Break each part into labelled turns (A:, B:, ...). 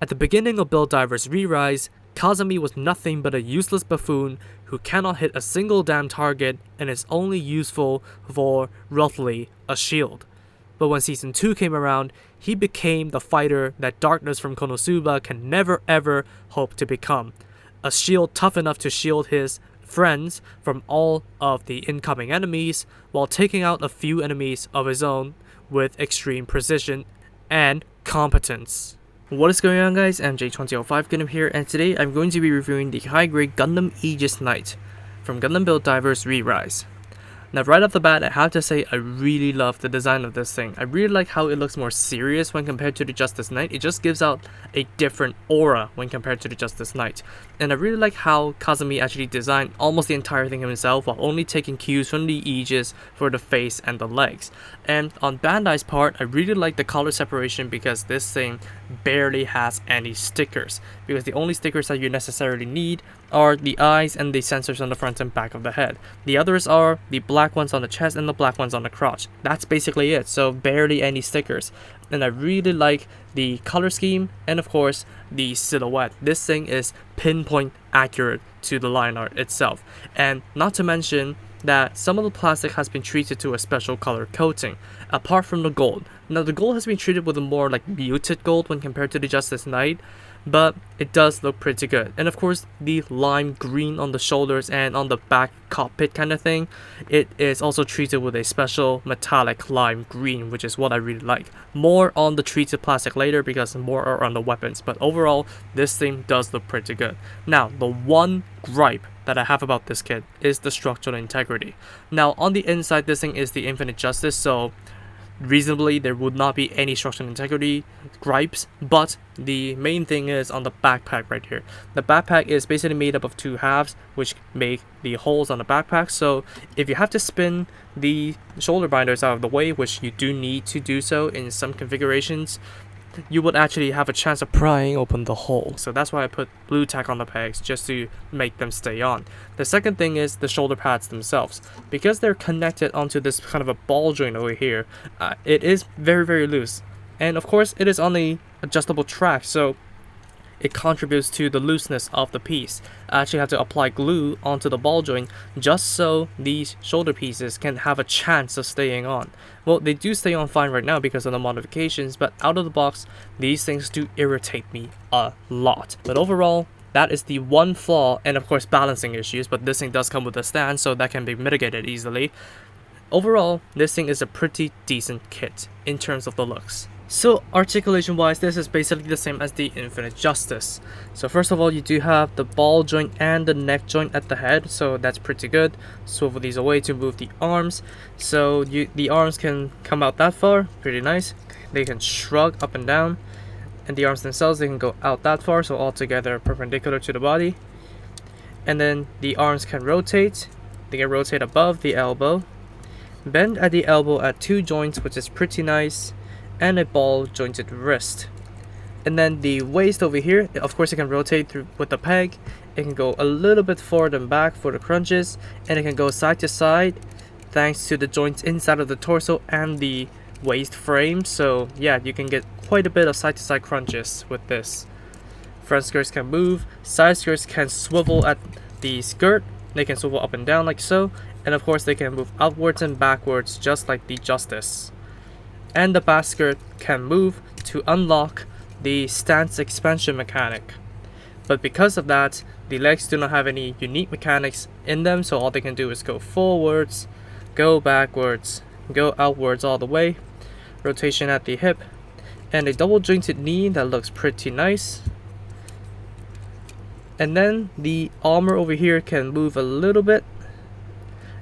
A: At the beginning of Build Divers Re-Rise, Kazami was nothing but a useless buffoon who cannot hit a single damn target and is only useful for, roughly, a shield. But when Season 2 came around, he became the fighter that Darkness from Konosuba can never ever hope to become. A shield tough enough to shield his friends from all of the incoming enemies, while taking out a few enemies of his own with extreme precision and competence. What is going on, guys? MJ2005 Gundam here, and today I'm going to be reviewing the high-grade Gundam Aegis Knight from Gundam Build Divers Re-Rise. Now, right off the bat, I have to say I really love the design of this thing. I really like how it looks more serious when compared to the Justice Knight. It just gives out a different aura when compared to the Justice Knight. And I really like how Kazami actually designed almost the entire thing himself while only taking cues from the Aegis for the face and the legs. And on Bandai's part, I really like the color separation because this thing barely has any stickers. Because the only stickers that you necessarily need are the eyes and the sensors on the front and back of the head. The others are the black ones on the chest and the black ones on the crotch. That's basically it, so barely any stickers. And I really like the color scheme and of course the silhouette. This thing is pinpoint accurate to the line art itself. And not to mention that some of the plastic has been treated to a special color coating, apart from the gold. Now the gold has been treated with a more like muted gold when compared to the Justice Knight, but it does look pretty good. And of course the lime green on the shoulders and on the back cockpit kind of thing, it is also treated with a special metallic lime green, which is what I really like. More on the treated plastic later because more are on the weapons, but overall this thing does look pretty good. Now the one gripe that I have about this kit is the structural integrity. Now on the inside, this thing is the Infinite Justice, so reasonably there would not be any structural integrity gripes, but the main thing is on the backpack right here. The backpack is basically made up of two halves which make the holes on the backpack, so if you have to spin the shoulder binders out of the way, which you do need to do so in some configurations, you would actually have a chance of prying open the hole. So that's why I put blue tack on the pegs, just to make them stay on. The second thing is the shoulder pads themselves. Because they're connected onto this kind of a ball joint over here, it is very loose. And of course it is on a adjustable track, so it contributes to the looseness of the piece. I actually have to apply glue onto the ball joint just so these shoulder pieces can have a chance of staying on. Well, they do stay on fine right now because of the modifications, but out of the box, these things do irritate me a lot. But overall, that is the one flaw, and of course balancing issues, but this thing does come with a stand, so that can be mitigated easily. Overall, this thing is a pretty decent kit in terms of the looks. So articulation wise, this is basically the same as the Infinite Justice. So first of all, you do have the ball joint and the neck joint at the head, so that's pretty good. Swivel these away to move the arms, so the arms can come out that far, pretty nice. They can shrug up and down, and the arms themselves, they can go out that far, so all together perpendicular to the body. And then the arms can rotate. They can rotate above the elbow, bend at the elbow at two joints, which is pretty nice, and a ball jointed wrist. And then the waist over here, of course it can rotate through with the peg. It can go a little bit forward and back for the crunches, and it can go side to side thanks to the joints inside of the torso and the waist frame. So yeah, you can get quite a bit of side to side crunches with this. Front skirts can move, side skirts can swivel at the skirt, they can swivel up and down like so, and of course they can move outwards and backwards just like the Justice. And the back skirt can move to unlock the stance expansion mechanic. But because of that, the legs do not have any unique mechanics in them, so all they can do is go forwards, go backwards, go outwards all the way, rotation at the hip, and a double jointed knee that looks pretty nice. And then the armor over here can move a little bit,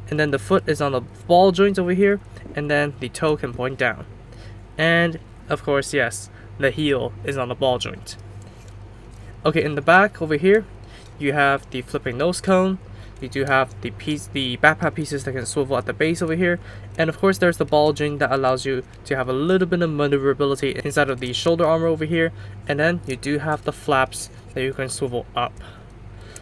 A: and then the foot is on the ball joint over here, and then the toe can point down. And of course, yes, the heel is on the ball joint. Okay, in the back over here, you have the flipping nose cone. You do have the backpack pieces that can swivel at the base over here, and of course there's the ball joint that allows you to have a little bit of maneuverability inside of the shoulder armor over here, and then you do have the flaps that you can swivel up.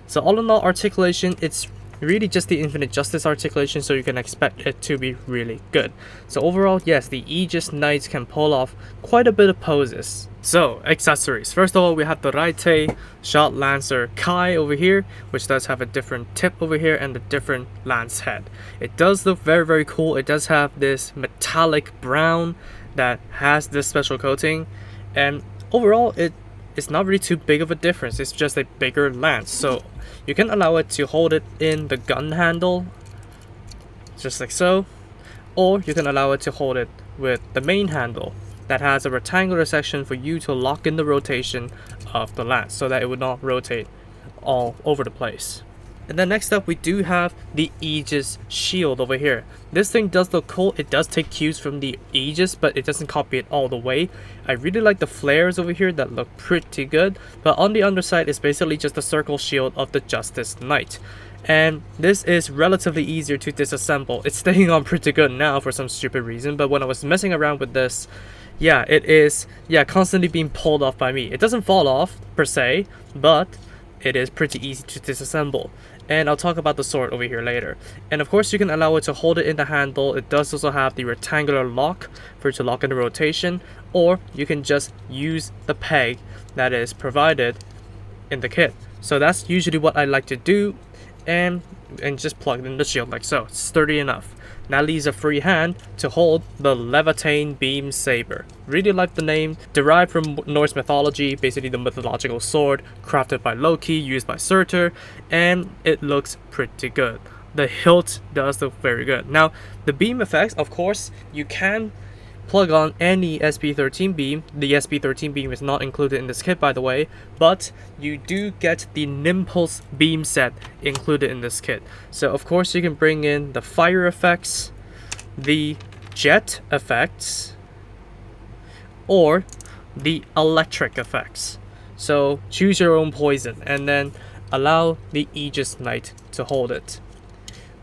A: So all in all, articulation, it's really just the Infinite Justice articulation, so you can expect it to be really good. So overall, yes, the Aegis Knights can pull off quite a bit of poses. So, accessories. First of all, we have the Raite Shot Lancer Kai over here, which does have a different tip over here and a different lance head. It does look very, very cool. It does have this metallic brown that has this special coating, and overall, it's not really too big of a difference. It's just a bigger lance. So, you can allow it to hold it in the gun handle, just like so, or you can allow it to hold it with the main handle that has a rectangular section for you to lock in the rotation of the lance so that it would not rotate all over the place. And then next up, we do have the Aegis shield over here. This thing does look cool. It does take cues from the Aegis, but it doesn't copy it all the way. I really like the flares over here that look pretty good, but on the underside is basically just the circle shield of the Justice Knight. And this is relatively easier to disassemble. It's staying on pretty good now for some stupid reason, but when I was messing around with this, yeah, it is constantly being pulled off by me. It doesn't fall off per se, but it is pretty easy to disassemble. And I'll talk about the sword over here later. And of course, you can allow it to hold it in the handle. It does also have the rectangular lock for it to lock in the rotation, or you can just use the peg that is provided in the kit. So that's usually what I like to do, and just plug in the shield like so. It's sturdy enough. That leaves a free hand to hold the Leviathan Beam Saber. Really like the name, derived from Norse mythology, basically the mythological sword, crafted by Loki, used by Surtur, and it looks pretty good. The hilt does look very good. Now, the beam effects, of course, you can plug on any SP13 beam. The SP13 beam is not included in this kit, by the way, but you do get the Nimpulse beam set included in this kit. So of course you can bring in the fire effects, the jet effects, or the electric effects. So choose your own poison and then allow the Aegis Knight to hold it,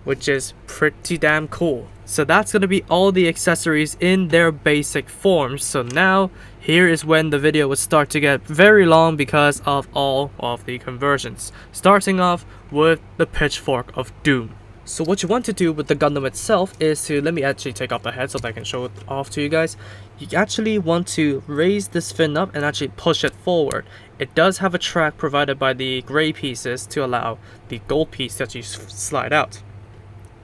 A: which is pretty damn cool. So that's going to be all the accessories in their basic forms. So now, here is when the video would start to get very long because of all of the conversions. Starting off with the Pitchfork of Doom. So what you want to do with the Gundam itself is to, let me actually take off the head so that I can show it off to you guys. You actually want to raise this fin up and actually push it forward. It does have a track provided by the gray pieces to allow the gold piece to actually slide out.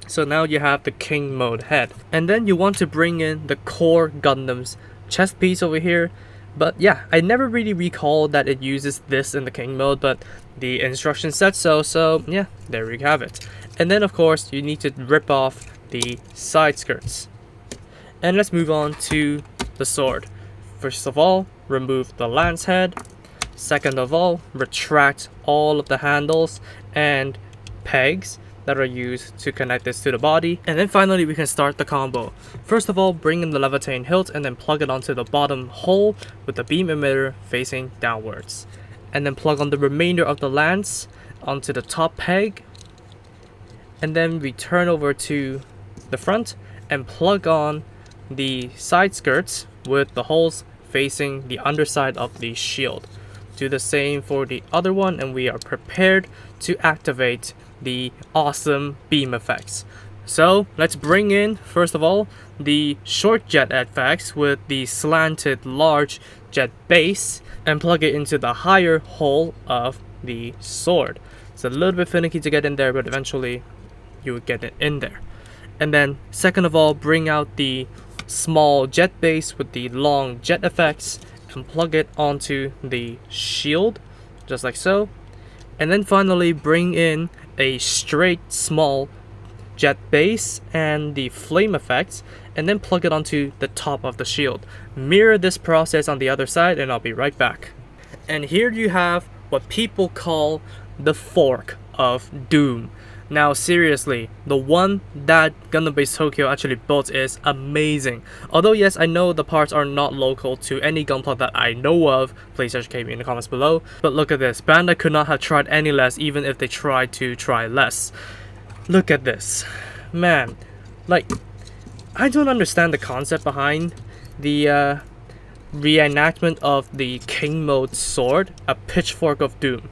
A: So now you have the King mode head. And then you want to bring in the core Gundam's chest piece over here. But yeah, I never really recall that it uses this in the King mode, but the instruction said so, so yeah, there we have it. And then of course, you need to rip off the side skirts. And let's move on to the sword. First of all, remove the lance head. Second of all, retract all of the handles and pegs that are used to connect this to the body. And then finally we can start the combo. First of all, bring in the Leviathan hilt and then plug it onto the bottom hole with the beam emitter facing downwards. And then plug on the remainder of the lance onto the top peg. And then return over to the front and plug on the side skirts with the holes facing the underside of the shield. Do the same for the other one and we are prepared to activate the awesome beam effects. So let's bring in, first of all, the short jet effects with the slanted large jet base and plug it into the higher hole of the sword. It's a little bit finicky to get in there, but eventually you would get it in there. And then second of all, bring out the small jet base with the long jet effects and plug it onto the shield, just like so. And then finally bring in a straight small jet base and the flame effects and then plug it onto the top of the shield. Mirror this process on the other side and I'll be right back. And here you have what people call the Fork of Doom. Now seriously, the one that Gundam Base Tokyo actually built is amazing. Although yes, I know the parts are not local to any Gunpla that I know of, please educate me in the comments below. But look at this, Bandai could not have tried any less even if they tried to try less. Look at this. Man, like, I don't understand the concept behind the reenactment of the King mode sword, a Pitchfork of Doom.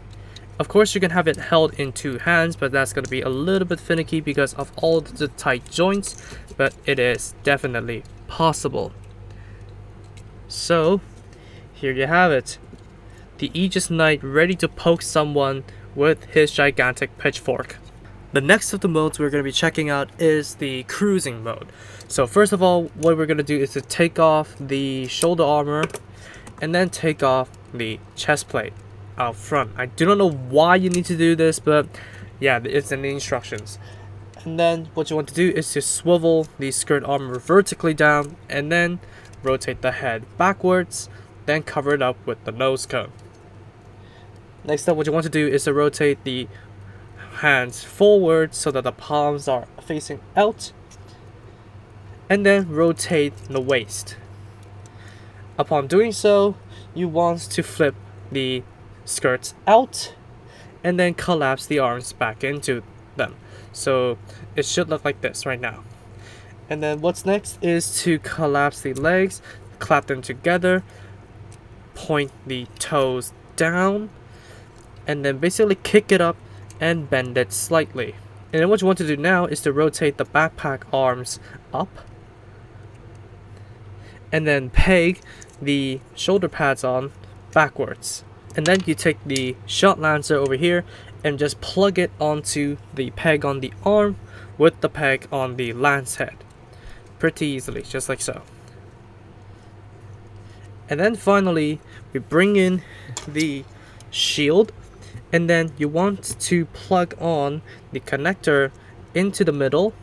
A: Of course, you can have it held in two hands, but that's going to be a little bit finicky because of all the tight joints, but it is definitely possible. So, here you have it. The Aegis Knight ready to poke someone with his gigantic pitchfork. The next of the modes we're going to be checking out is the cruising mode. So first of all, what we're going to do is to take off the shoulder armor and then take off the chest plate out front. I do not know why you need to do this, but yeah, it's in the instructions. And then what you want to do is to swivel the skirt armor vertically down and then rotate the head backwards, then cover it up with the nose cone. Next up, what you want to do is to rotate the hands forward so that the palms are facing out, and then rotate the waist. Upon doing so, you want to flip the skirts out and then collapse the arms back into them. So it should look like this right now. And then what's next is to collapse the legs, clap them together, point the toes down, and then basically kick it up and bend it slightly. And then what you want to do now is to rotate the backpack arms up and then peg the shoulder pads on backwards. And then you take the shot lancer over here and just plug it onto the peg on the arm with the peg on the lance head. Pretty easily, just like so. And then finally, we bring in the shield, and then you want to plug on the connector into the middle,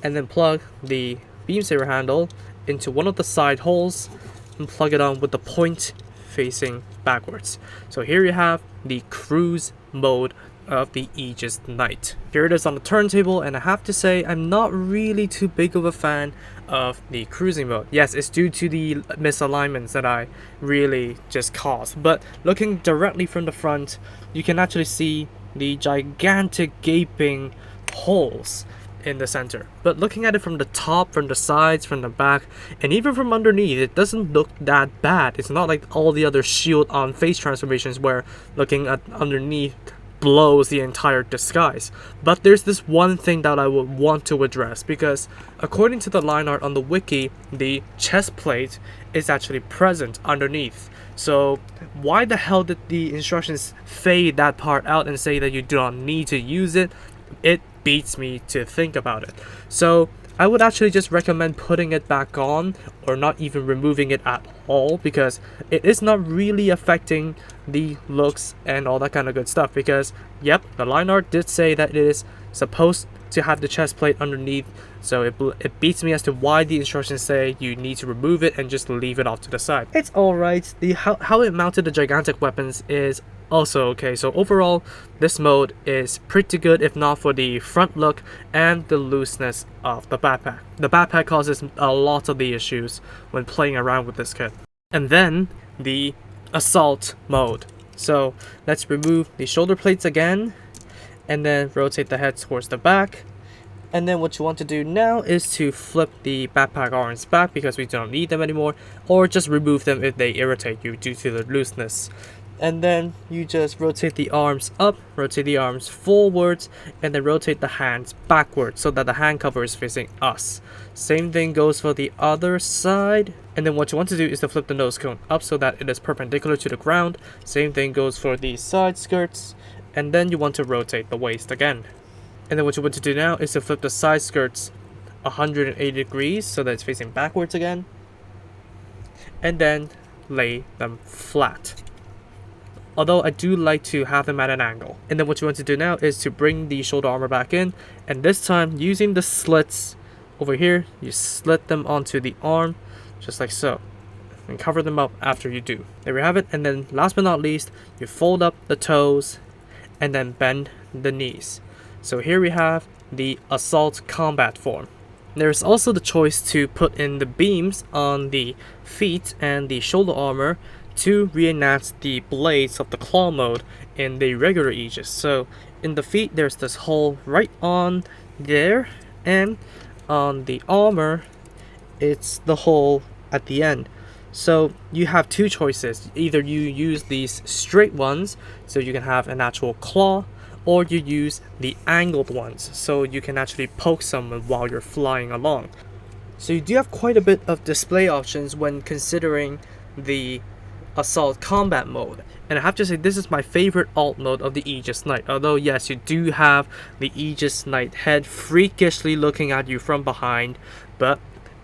A: and then plug the beam saber handle into one of the side holes and plug it on with the point facing backwards. So here you have the cruise mode of the Aegis Knight. Here it is on the turntable, and I have to say I'm not really too big of a fan of the cruising mode. Yes, it's due to the misalignments that I really just caused, but looking directly from the front, you can actually see the gigantic gaping holes in the center. But looking at it from the top, from the sides, from the back, and even from underneath, it doesn't look that bad. It's not like all the other shield on face transformations where looking at underneath blows the entire disguise. But there's this one thing that I would want to address, because according to the line art on the wiki, the chest plate is actually present underneath. So why the hell did the instructions fade that part out and say that you do not need to use it? It beats me to think about it. So I would actually just recommend putting it back on, or not even removing it at all, because it is not really affecting the looks and all that kind of good stuff. Because yep, the line art did say that it is supposed to have the chest plate underneath, so it beats me as to why the instructions say you need to remove it and just leave it off to the side. It's alright. The how it mounted the gigantic weapons is also okay. So overall, this mode is pretty good, if not for the front look and the looseness of the backpack. The backpack causes a lot of the issues when playing around with this kit. And then the assault mode. So let's remove the shoulder plates again, and then rotate the head towards the back. And then what you want to do now is to flip the backpack arms back because we don't need them anymore, or just remove them if they irritate you due to the looseness. And then you just rotate the arms up, rotate the arms forwards, and then rotate the hands backwards so that the hand cover is facing us. Same thing goes for the other side. And then what you want to do is to flip the nose cone up so that it is perpendicular to the ground. Same thing goes for the side skirts. And then you want to rotate the waist again. And then what you want to do now is to flip the side skirts 180 degrees so that it's facing backwards again. And then lay them flat. Although I do like to have them at an angle. And then what you want to do now is to bring the shoulder armor back in, and this time using the slits over here, you slit them onto the arm just like so, and cover them up after you do. There we have it. And then last but not least, you fold up the toes and then bend the knees. So here we have the assault combat form. There's also the choice to put in the beams on the feet and the shoulder armor to reenact the blades of the claw mode in the regular Aegis. So in the feet, there's this hole right on there, and on the armor, it's the hole at the end. So you have two choices. Either you use these straight ones, so you can have an actual claw, or you use the angled ones, so you can actually poke someone while you're flying along. So you do have quite a bit of display options when considering the assault combat mode. And I have to say, this is my favorite alt mode of the Aegis Knight. Although yes, you do have the Aegis Knight head freakishly looking at you from behind, but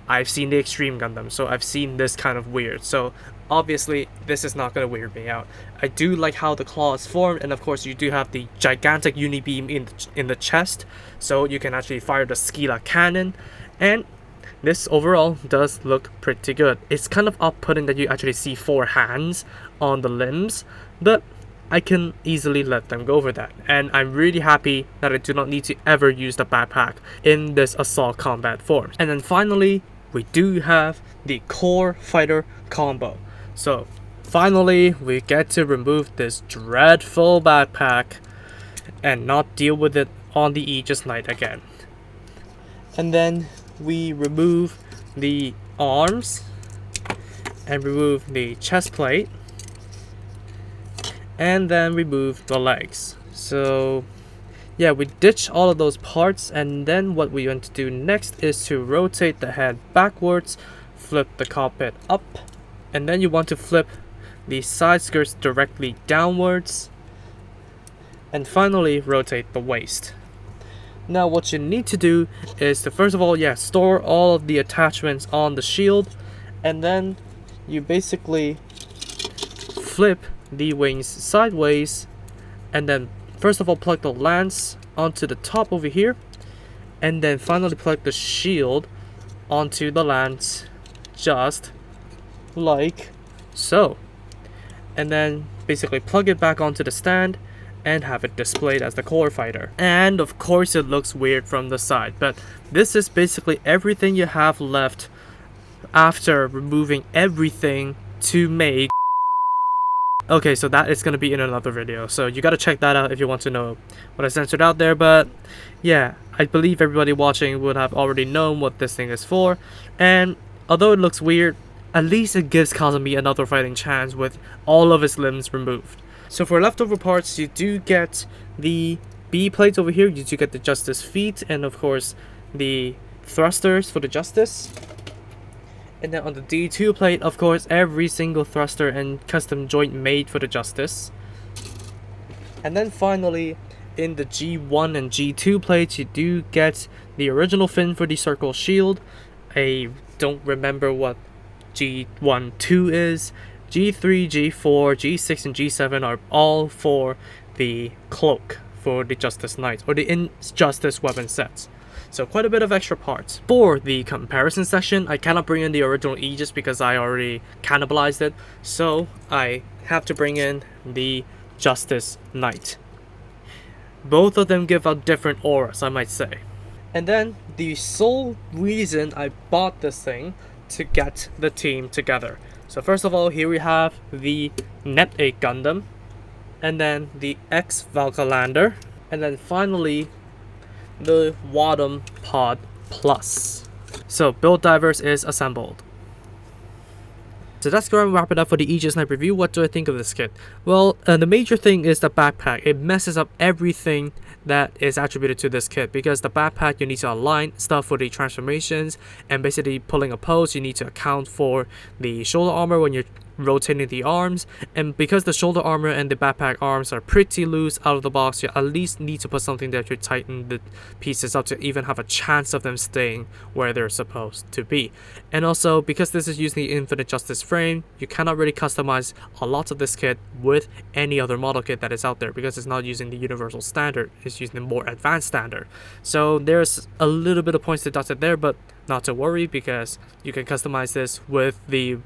A: I've seen the Extreme Gundam, so I've seen this kind of weird. So obviously this is not going to weird me out. I do like how the claw is formed, and of course you do have the gigantic unibeam in the chest, so you can actually fire the Skila cannon. And this overall does look pretty good. It's kind of off-putting that you actually see 4 hands on the limbs, but I can easily let them go for that. And I'm really happy that I do not need to ever use the backpack in this assault combat form. And then finally, we do have the core fighter combo. So finally, we get to remove this dreadful backpack and not deal with it on the Aegis Knight again. And then we remove the arms and remove the chest plate, and then remove the legs. So yeah, we ditch all of those parts, and then what we want to do next is to rotate the head backwards, flip the cockpit up, and then you want to flip the side skirts directly downwards, and finally rotate the waist. Now what you need to do is to first of all, store all of the attachments on the shield, and then you basically flip the wings sideways, and then first of all plug the lance onto the top over here, and then finally plug the shield onto the lance just like so, and then basically plug it back onto the stand and have it displayed as the core fighter. And of course it looks weird from the side, but this is basically everything you have left after removing everything to make. Okay, so that is going to be in another video, so you got to check that out if you want to know what I censored out there. But yeah, I believe everybody watching would have already known what this thing is for, and although it looks weird, at least it gives Kazami another fighting chance with all of his limbs removed. So for leftover parts, you do get the B plates over here, you do get the Justice feet, and of course the thrusters for the Justice. And then on the D2 plate, of course, every single thruster and custom joint made for the Justice. And then finally, in the G1 and G2 plates, you do get the original fin for the circle shield. I don't remember what G1, 2 is. G3, G4, G6, and G7 are all for the cloak for the Justice Knight, or the Injustice weapon sets. So quite a bit of extra parts. For the comparison section, I cannot bring in the original Aegis because I already cannibalized it, so I have to bring in the Justice Knight. Both of them give out different auras, I might say. And then the sole reason I bought this thing to get the team together. So first of all, here we have the Net 8 Gundam, and then the X Valkylander, and then finally the Wadam Pod Plus. So Build Diverse is assembled. So that's going to wrap it up for the Aegis Knight review. What do I think of this kit? Well, the major thing is the backpack. It messes up everything that is attributed to this kit, because the backpack, you need to align stuff for the transformations, and basically pulling a pose, you need to account for the shoulder armor when you're rotating the arms, and because the shoulder armor and the backpack arms are pretty loose out of the box, you at least need to put something there to tighten the pieces up to even have a chance of them staying where they're supposed to be. And also, because this is using the Infinite Justice frame, you cannot really customize a lot of this kit with any other model kit that is out there, because it's not using the universal standard, it's using the more advanced standard. So there's a little bit of points deducted there, but not to worry, because you can customize this with the...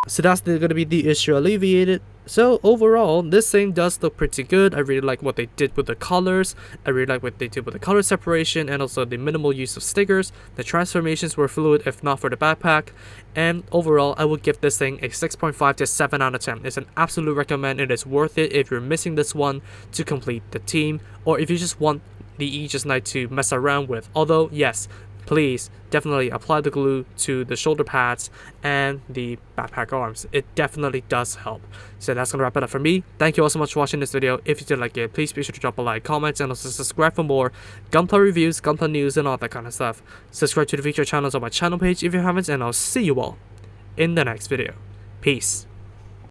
A: So that's going to be the issue alleviated. So overall, this thing does look pretty good. I really like what they did with the colors. I really like what they did with the color separation, and also the minimal use of stickers. The transformations were fluid, if not for the backpack. And overall, I would give this thing a 6.5 to 7 out of 10. It's an absolute recommend. It is worth it if you're missing this one to complete the team, or if you just want the Aegis Knight to mess around with. Although, yes, please definitely apply the glue to the shoulder pads and the backpack arms. It definitely does help. So that's gonna wrap it up for me. Thank you all so much for watching this video. If you did like it, please be sure to drop a like, comment, and also subscribe for more gunplay reviews, gunplay news, and all that kind of stuff. Subscribe to the featured channels on my channel page if you haven't, and I'll see you all in the next video. Peace.